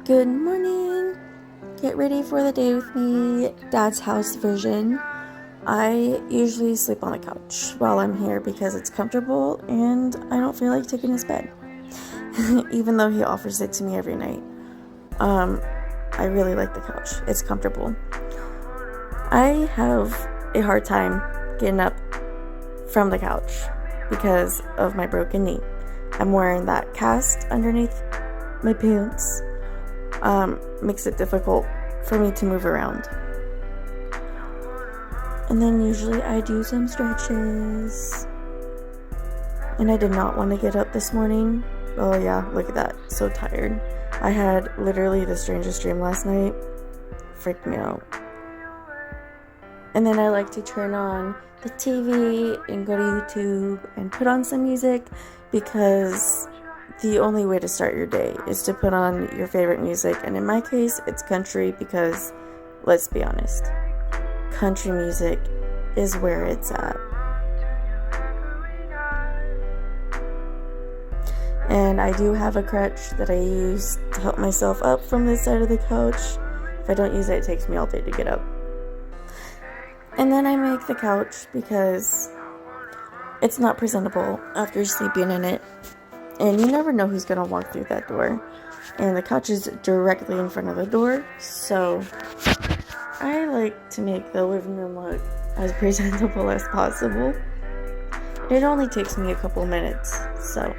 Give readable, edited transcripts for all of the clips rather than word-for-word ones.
Good morning! Get ready for the day with me, Dad's house version. I usually sleep on the couch while I'm here because it's comfortable and I don't feel like taking his bed. Even though he offers it to me every night. I really like the couch. It's comfortable. I have a hard time getting up from the couch because of my broken knee. I'm wearing that cast underneath my pants. Makes it difficult for me to move around. And then usually I do some stretches. And I did not want to get up this morning. Oh yeah, look at that. So tired. I had literally the strangest dream last night. Freaked me out. And then I like to turn on the TV and go to YouTube and put on some music because the only way to start your day is to put on your favorite music. And in my case, it's country because, let's be honest, country music is where it's at. And I do have a crutch that I use to help myself up from this side of the couch. If I don't use it, it takes me all day to get up. And then I make the couch because it's not presentable after sleeping in it. And you never know who's going to walk through that door. And the couch is directly in front of the door. So I like to make the living room look as presentable as possible. It only takes me a couple minutes. So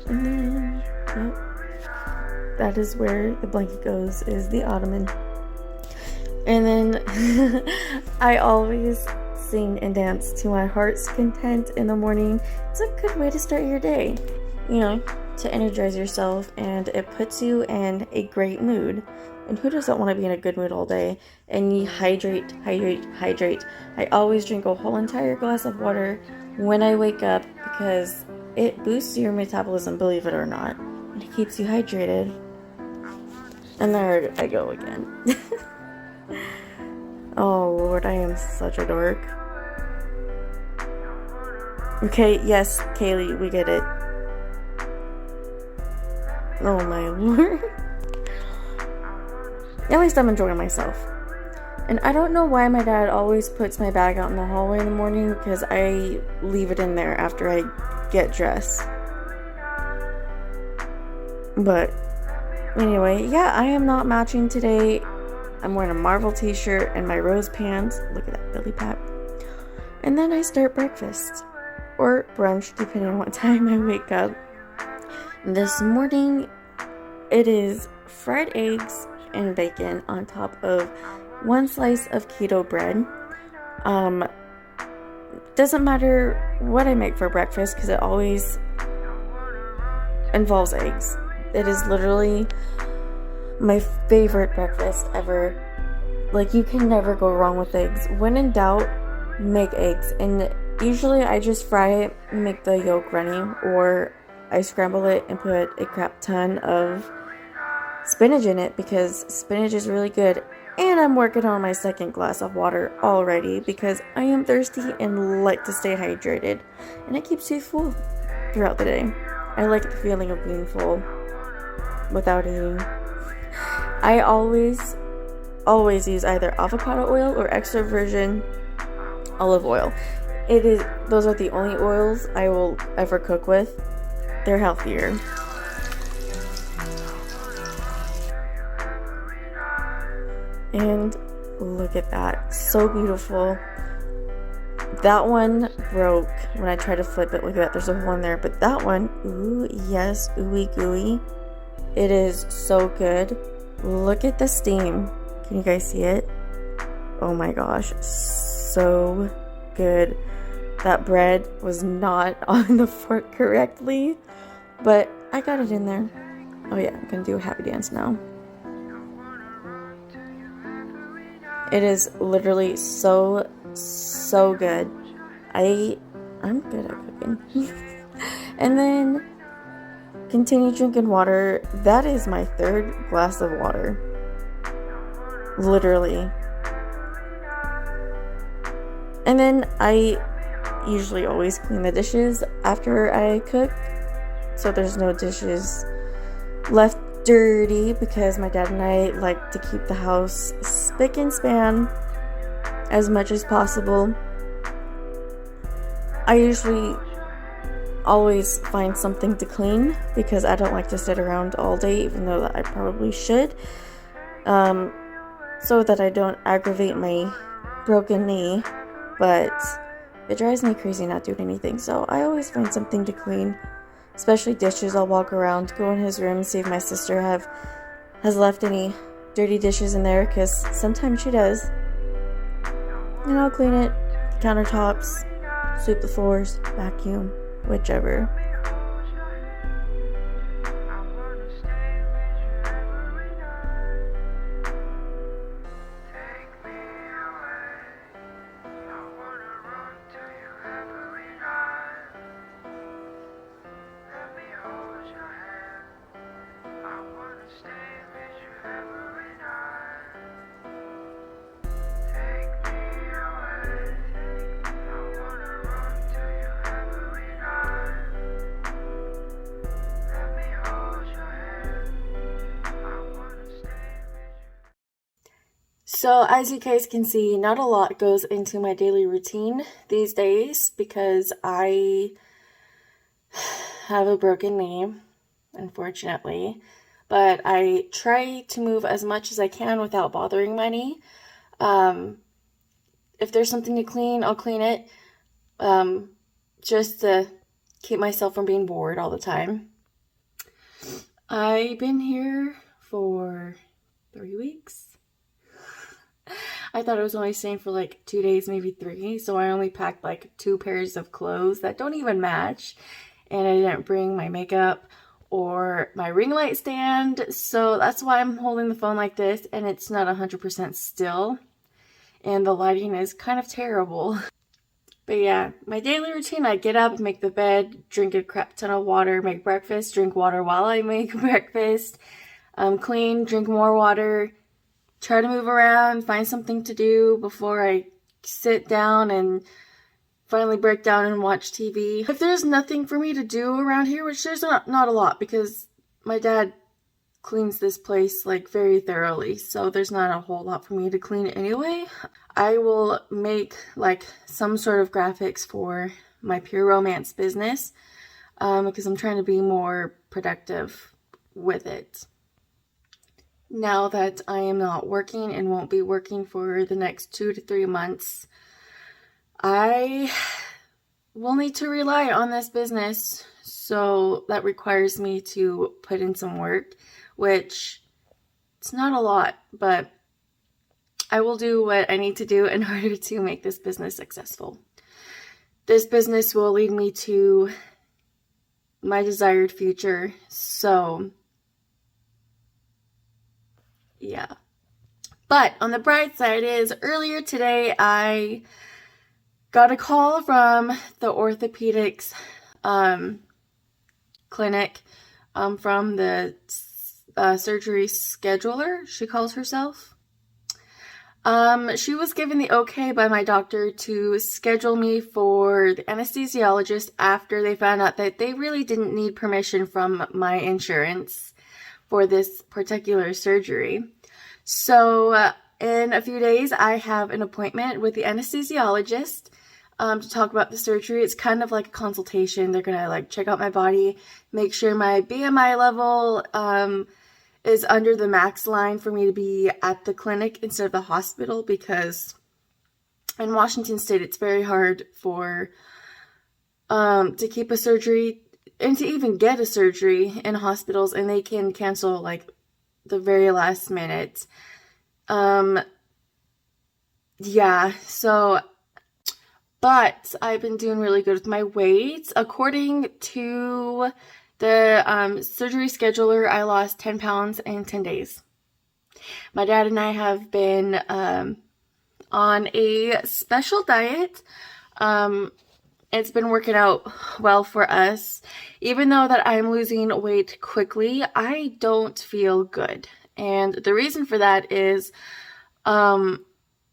and then, that is where the blanket goes, is the ottoman. And then I always sing and dance to my heart's content in the morning. It's a good way to start your day, to energize yourself, and it puts you in a great mood. And who doesn't want to be in a good mood all day? And you hydrate. I always drink a whole entire glass of water when I wake up because it boosts your metabolism, believe it or not. And it keeps you hydrated. And there I go again. Oh Lord, I am such a dork. Okay, yes, Kaylee, we get it. Oh my Lord. At least I'm enjoying myself. And I don't know why my dad always puts my bag out in the hallway in the morning because I leave it in there after I get dressed. But anyway, yeah, I am not matching today. I'm wearing a Marvel t-shirt and my rose pants. Look at that belly pat. And then I start breakfast. Or brunch, depending on what time I wake up. This morning, it is fried eggs and bacon on top of one slice of keto bread. Doesn't matter what I make for breakfast because it always involves eggs. It is literally my favorite breakfast ever. Like, you can never go wrong with eggs. When in doubt, make eggs. And usually I just fry it and make the yolk runny, or I scramble it and put a crap ton of spinach in it because spinach is really good. And I'm working on my second glass of water already because I am thirsty and like to stay hydrated. And it keeps you full throughout the day. I like the feeling of being full without eating. I always use either avocado oil or extra virgin olive oil. Those are the only oils I will ever cook with. They're healthier. And look at that. So beautiful. That one broke when I tried to flip it. Look at that. There's a hole in there. But that one, ooh, yes, ooey gooey. It is so good. Look at the steam. Can you guys see it? Oh my gosh. So good. That bread was not on the fork correctly. But I got it in there. Oh yeah, I'm going to do a happy dance now. It is literally so good. I I'm good at cooking. And then continue drinking water. That is my 3rd glass of water. Literally. And then I usually always clean the dishes after I cook, so there's no dishes left dirty, because my dad and I like to keep the house spick and span as much as possible. I usually always find something to clean because I don't like to sit around all day, even though I probably should, so that I don't aggravate my broken knee. But it drives me crazy not doing anything, so I always find something to clean, especially dishes. I'll walk around, go in his room, see if my sister has left any dirty dishes in there, because sometimes she does, and I'll clean it, countertops, sweep the floors, vacuum, whichever. So as you guys can see, not a lot goes into my daily routine these days because I have a broken knee, unfortunately. But I try to move as much as I can without bothering my knee. If there's something to clean, I'll clean it, just to keep myself from being bored all the time. I've been here for 3 weeks. I thought I was only staying for like 2 days, maybe 3, so I only packed like 2 pairs of clothes that don't even match, and I didn't bring my makeup or my ring light stand, so that's why I'm holding the phone like this, and it's not 100% still, and the lighting is kind of terrible. But yeah, my daily routine: I get up, make the bed, drink a crap ton of water, make breakfast, drink water while I make breakfast, clean, drink more water, try to move around, find something to do before I sit down and finally break down and watch TV. If there's nothing for me to do around here, which there's not a lot, because my dad cleans this place like very thoroughly, so there's not a whole lot for me to clean anyway, I will make like some sort of graphics for my Pure Romance business, because I'm trying to be more productive with it. Now that I am not working and won't be working for the next 2 to 3 months, I will need to rely on this business, so that requires me to put in some work, which it's not a lot, but I will do what I need to do in order to make this business successful. This business will lead me to my desired future, so yeah. But on the bright side is, earlier today I got a call from the orthopedics clinic, from the surgery scheduler, she calls herself. She was given the okay by my doctor to schedule me for the anesthesiologist after they found out that they really didn't need permission from my insurance for this particular surgery. So in a few days, I have an appointment with the anesthesiologist to talk about the surgery. It's kind of like a consultation. They're gonna like check out my body, make sure my BMI level is under the max line for me to be at the clinic instead of the hospital, because in Washington State it's very hard for to keep a surgery and to even get a surgery in hospitals, and they can cancel like the very last minute. Yeah, so, but I've been doing really good with my weight. According to the surgery scheduler, I lost 10 pounds in 10 days. My dad and I have been on a special diet, and it's been working out well for us. Even though that I'm losing weight quickly, I don't feel good. And the reason for that is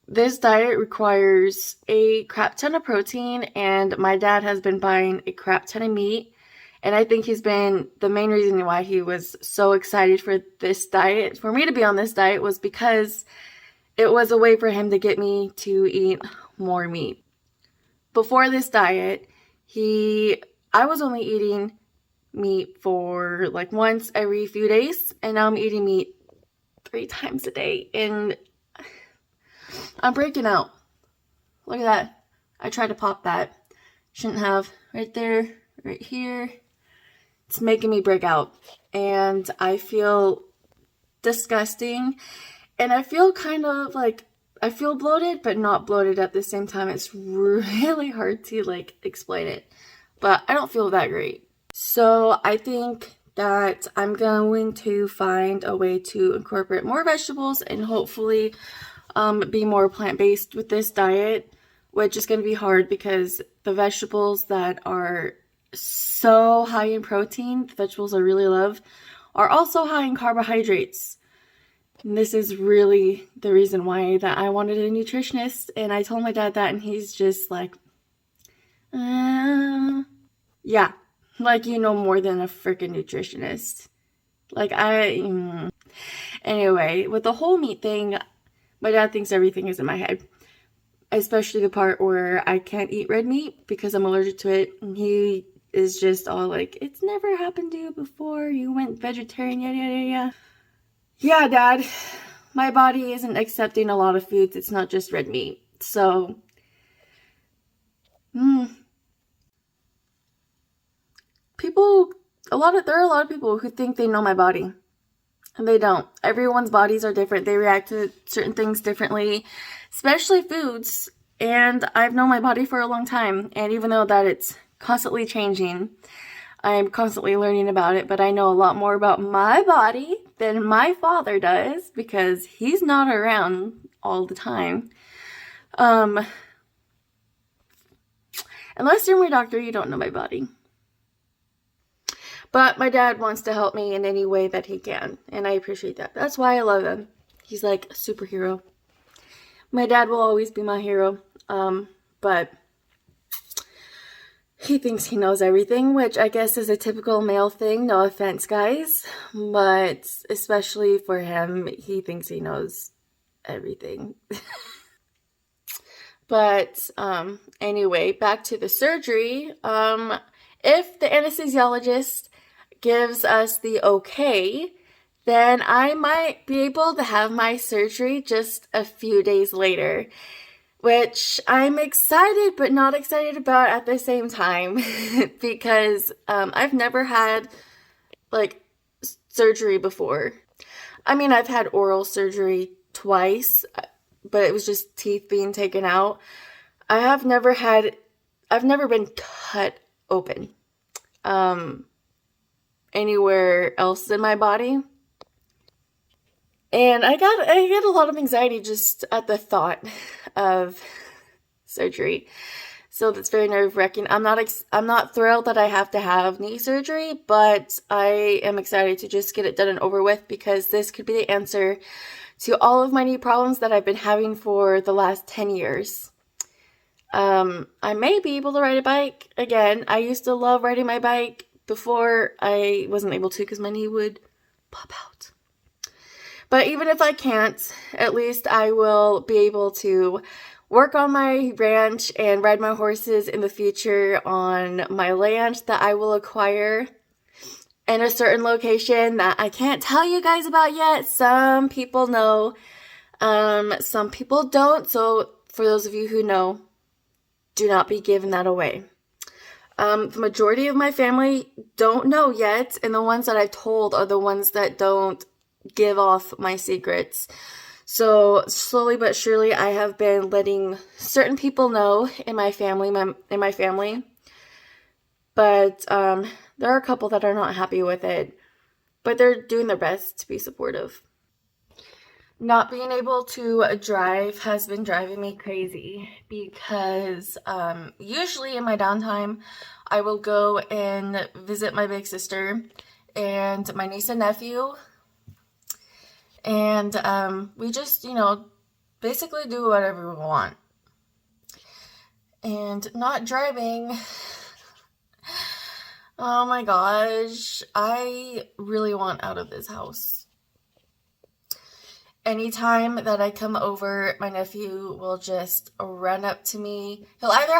this diet requires a crap ton of protein, and my dad has been buying a crap ton of meat. And I think he's been the main reason why he was so excited for this diet, for me to be on this diet, was because it was a way for him to get me to eat more meat. Before this diet, I was only eating meat for like once every few days, and now I'm eating meat 3 times a day, and I'm breaking out. Look at that. I tried to pop that. Shouldn't have. Right there, right here. It's making me break out, and I feel disgusting, and I feel kind of like, I feel bloated, but not bloated at the same time. It's really hard to like explain it, but I don't feel that great. So I think that I'm going to find a way to incorporate more vegetables and hopefully be more plant-based with this diet, which is going to be hard because the vegetables that are so high in protein, the vegetables I really love, are also high in carbohydrates. And this is really the reason why that I wanted a nutritionist, and I told my dad that, and he's just like, yeah, like, you know more than a freaking nutritionist. Like, anyway, with the whole meat thing, my dad thinks everything is in my head, especially the part where I can't eat red meat because I'm allergic to it, and he is just all like, it's never happened to you before, you went vegetarian, yada yada yada. Yeah, Dad, my body isn't accepting a lot of foods. It's not just red meat. So, there are a lot of people who think they know my body, and they don't. Everyone's bodies are different. They react to certain things differently, especially foods. And I've known my body for a long time, and even though that it's constantly changing, I'm constantly learning about it, but I know a lot more about my body than my father does because he's not around all the time. Unless you're my doctor, you don't know my body. But my dad wants to help me in any way that he can, and I appreciate that. That's why I love him. He's like a superhero. My dad will always be my hero, but he thinks he knows everything, which I guess is a typical male thing. No offense, guys. But especially for him, he thinks he knows everything. But anyway, back to the surgery. If the anesthesiologist gives us the okay, then I might be able to have my surgery just a few days later, which I'm excited but not excited about at the same time because I've never had like surgery before. I mean, I've had oral surgery twice, but it was just teeth being taken out. I've never been cut open anywhere else in my body. And I get a lot of anxiety just at the thought of surgery. So that's very nerve-wracking. I'm not thrilled that I have to have knee surgery, but I am excited to just get it done and over with because this could be the answer to all of my knee problems that I've been having for the last 10 years. I may be able to ride a bike again. I used to love riding my bike before I wasn't able to because my knee would pop out. But even if I can't, at least I will be able to work on my ranch and ride my horses in the future on my land that I will acquire in a certain location that I can't tell you guys about yet. Some people know, some people don't. So for those of you who know, do not be giving that away. The majority of my family don't know yet, and the ones that I've told are the ones that don't give off my secrets. So slowly but surely I have been letting certain people know in my family, but there are a couple that are not happy with it, but they're doing their best to be supportive. Not being able to drive has been driving me crazy because usually in my downtime, I will go and visit my big sister and my niece and nephew. And we just, basically do whatever we want. And not driving, oh my gosh, I really want out of this house. Anytime that I come over, my nephew will just run up to me. He'll either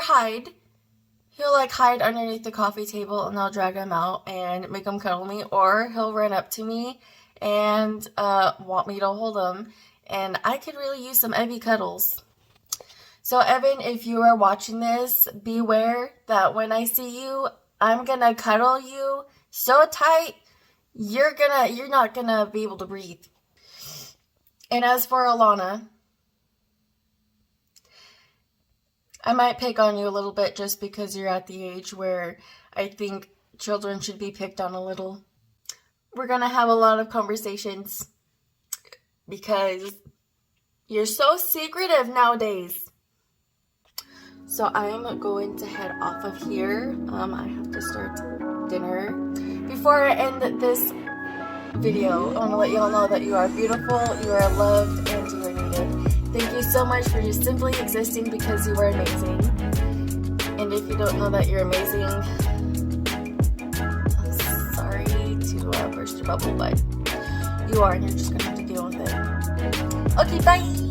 he'll like hide underneath the coffee table and I'll drag him out and make him cuddle me, or he'll run up to me and want me to hold him. And I could really use some Evie cuddles. So Evan, if you are watching this, beware that when I see you, I'm gonna cuddle you so tight, you're not gonna be able to breathe. And as for Alana, I might pick on you a little bit just because you're at the age where I think children should be picked on a little. We're going to have a lot of conversations because you're so secretive nowadays. So I'm going to head off of here. I have to start dinner. Before I end this video, I want to let you all know that you are beautiful, you are loved, and you are needed. Thank you so much for just simply existing because you are amazing. And if you don't know that you're amazing, I'm sorry to burst your bubble, but you are, and you're just going to have to deal with it. Okay, bye!